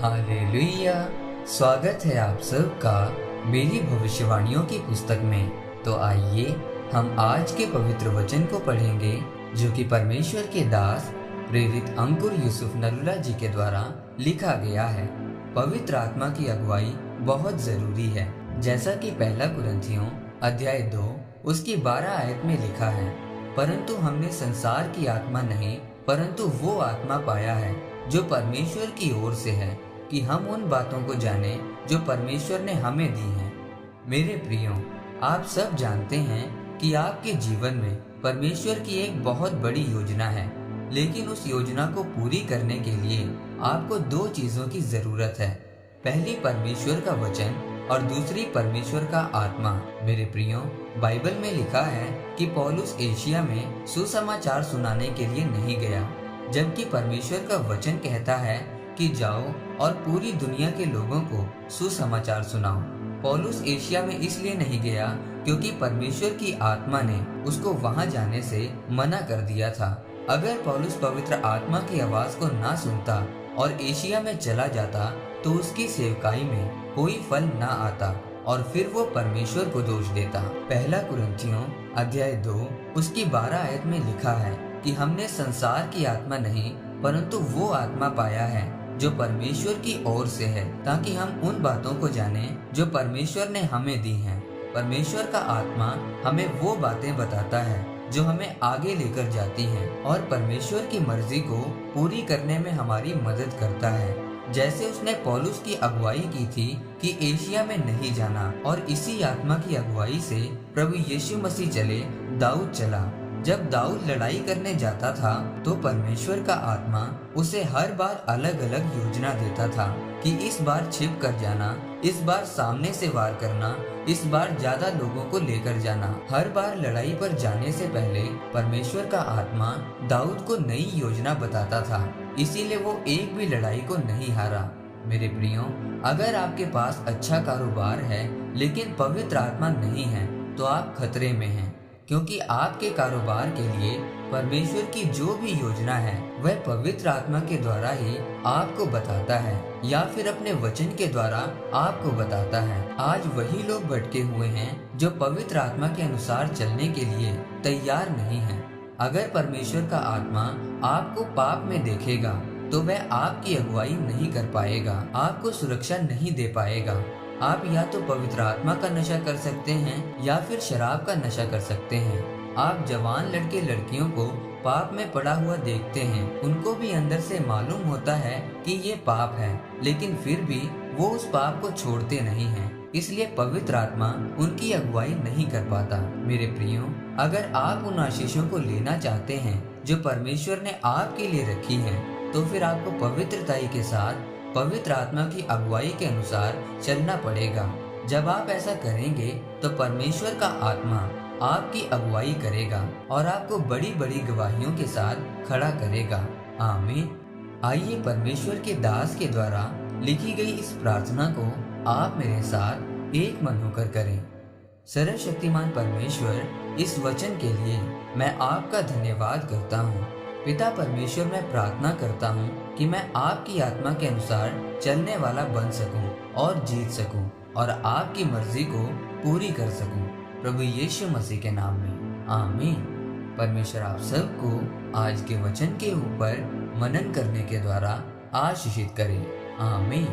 Hallelujah. स्वागत है आप सबका मेरी भविष्यवाणियों की पुस्तक में। तो आइए हम आज के पवित्र वचन को पढ़ेंगे जो कि परमेश्वर के दास प्रेरित अंकुर यूसुफ नलूला जी के द्वारा लिखा गया है। पवित्र आत्मा की अगुवाई बहुत जरूरी है, जैसा कि पहला कुरिन्थियों अध्याय 2 उसकी 12 आयत में लिखा है। परंतु हमने संसार की आत्मा नहीं परंतु वो आत्मा पाया है जो परमेश्वर की ओर से है, कि हम उन बातों को जाने जो परमेश्वर ने हमें दी हैं। मेरे प्रियो, आप सब जानते हैं कि आपके जीवन में परमेश्वर की एक बहुत बड़ी योजना है, लेकिन उस योजना को पूरी करने के लिए आपको दो चीजों की जरूरत है। पहली परमेश्वर का वचन और दूसरी परमेश्वर का आत्मा। मेरे प्रियो, बाइबल में लिखा है कि पौलुस एशिया में सुसमाचार सुनाने के लिए नहीं गया, जबकि परमेश्वर का वचन कहता है कि जाओ और पूरी दुनिया के लोगों को सुसमाचार सुनाओ। पौलुस एशिया में इसलिए नहीं गया क्योंकि परमेश्वर की आत्मा ने उसको वहां जाने से मना कर दिया था। अगर पौलुस पवित्र आत्मा की आवाज को ना सुनता और एशिया में चला जाता तो उसकी सेवकाई में कोई फल ना आता और फिर वो परमेश्वर को दोष देता। पहला कुरिन्थियों अध्याय 2 उसकी 12 आयत में लिखा है कि हमने संसार की आत्मा नहीं परंतु वो आत्मा पाया है जो परमेश्वर की ओर से है, ताकि हम उन बातों को जानें जो परमेश्वर ने हमें दी हैं। परमेश्वर का आत्मा हमें वो बातें बताता है जो हमें आगे लेकर जाती हैं और परमेश्वर की मर्जी को पूरी करने में हमारी मदद करता है। जैसे उसने पौलुस की अगुवाई की थी कि एशिया में नहीं जाना, और इसी आत्मा की अगुवाई से प्रभु यीशु मसीह चले दाऊद चला। जब दाऊद लड़ाई करने जाता था तो परमेश्वर का आत्मा उसे हर बार अलग अलग योजना देता था कि इस बार छिप कर जाना, इस बार सामने से वार करना, इस बार ज्यादा लोगों को लेकर जाना। हर बार लड़ाई पर जाने से पहले परमेश्वर का आत्मा दाऊद को नई योजना बताता था, इसीलिए वो एक भी लड़ाई को नहीं हारा। मेरे प्रियो, अगर आपके पास अच्छा कारोबार है लेकिन पवित्र आत्मा नहीं है तो आप खतरे में हैं, क्योंकि आपके कारोबार के लिए परमेश्वर की जो भी योजना है वह पवित्र आत्मा के द्वारा ही आपको बताता है या फिर अपने वचन के द्वारा आपको बताता है। आज वही लोग भटके हुए हैं जो पवित्र आत्मा के अनुसार चलने के लिए तैयार नहीं हैं। अगर परमेश्वर का आत्मा आपको पाप में देखेगा तो वह आपकी अगुवाई नहीं कर पाएगा, आपको सुरक्षा नहीं दे पाएगा। आप या तो पवित्र आत्मा का नशा कर सकते हैं या फिर शराब का नशा कर सकते हैं। आप जवान लड़के लड़कियों को पाप में पड़ा हुआ देखते हैं, उनको भी अंदर से मालूम होता है कि ये पाप है, लेकिन फिर भी वो उस पाप को छोड़ते नहीं हैं। इसलिए पवित्र आत्मा उनकी अगुवाई नहीं कर पाता। मेरे प्रियो, अगर आप उन आशीषों को लेना चाहते हैं जो परमेश्वर ने आपके लिए रखी है, तो फिर आपको पवित्रताई के साथ पवित्र आत्मा की अगुवाई के अनुसार चलना पड़ेगा। जब आप ऐसा करेंगे तो परमेश्वर का आत्मा आपकी अगुवाई करेगा और आपको बड़ी बड़ी गवाहियों के साथ खड़ा करेगा। आमीन। आइए परमेश्वर के दास के द्वारा लिखी गई इस प्रार्थना को आप मेरे साथ एक मन होकर करें। सर्वशक्तिमान परमेश्वर, इस वचन के लिए मैं आपका धन्यवाद करता हूँ। पिता परमेश्वर, मैं प्रार्थना करता हूँ कि मैं आपकी आत्मा के अनुसार चलने वाला बन सकूं और जीत सकूं और आपकी मर्जी को पूरी कर सकूं, प्रभु यीशु मसीह के नाम में, आमीन। परमेश्वर आप सबको आज के वचन के ऊपर मनन करने के द्वारा आशीषित करे, आमीन।